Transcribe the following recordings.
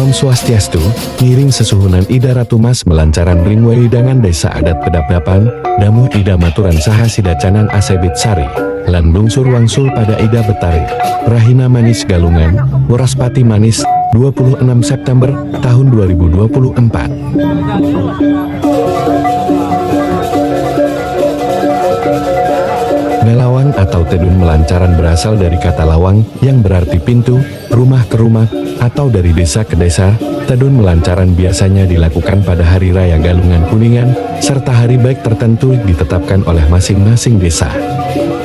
Om Swastiastu, ngiring sesuhunan Ida Ratu Mas melancaran ring wewidangan desa adat Pedapapan, damuh Ida maturan saha sidacanan asebit sari, lan bungsur wangsul pada Ida Betari, Rahina Manis Galungan, Woraspati Manis, 26 September tahun 2024. Melawang atau tedun melancaran berasal dari kata lawang yang berarti pintu, rumah ke rumah, atau dari desa ke desa. Tedun melancaran biasanya dilakukan pada hari raya Galungan Kuningan, serta hari baik tertentu ditetapkan oleh masing-masing desa.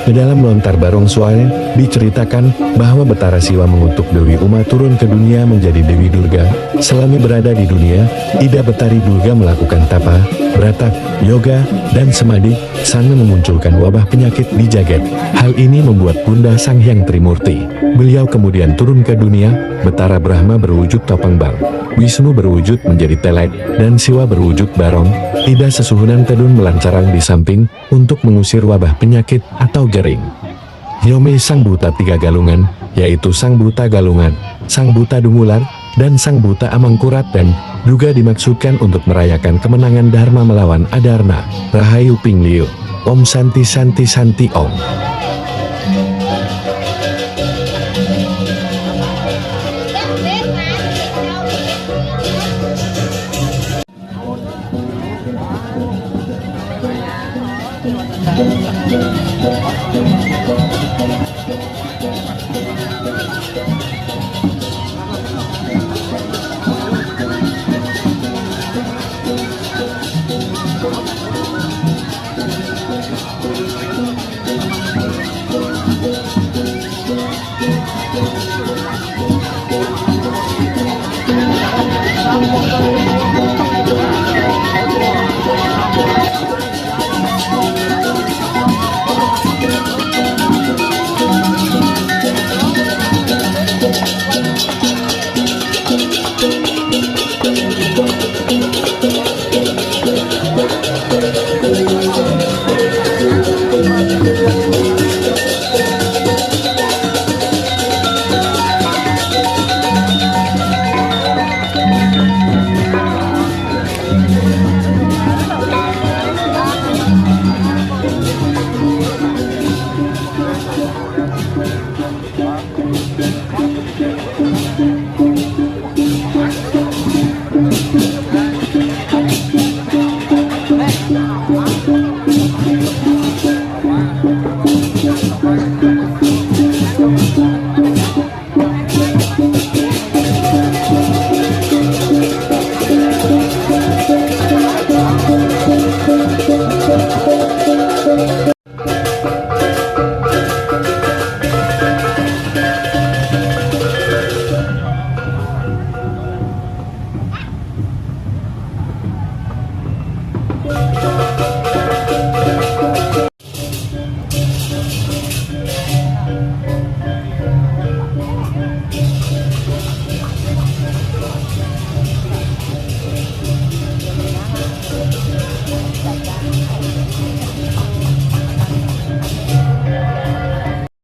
Di dalam lontar barong soal diceritakan bahwa Betara Siwa mengutuk Dewi Uma turun ke dunia menjadi Dewi Durga. Selama berada di dunia, Ida Betari Durga melakukan tapa, beratap, yoga, dan semadi sambil memunculkan wabah penyakit di jagat. Hal ini membuat Bunda Sang Hyang Trimurti. Beliau kemudian turun ke dunia. Betara Brahma berwujud topeng bang, Wisnu berwujud menjadi telek, dan Siwa berwujud barong. Ida sesuhunan tedun melancaran di samping untuk mengusir wabah penyakit atau gering. Yome Sang Buta tiga galungan, yaitu Sang Buta Galungan, Sang Buta Dungular, dan Sang Buta Amangkurat, dan juga dimaksudkan untuk merayakan kemenangan Dharma melawan Adarna. Rahayu Ping Liu. Om Santi Santi Santi Om.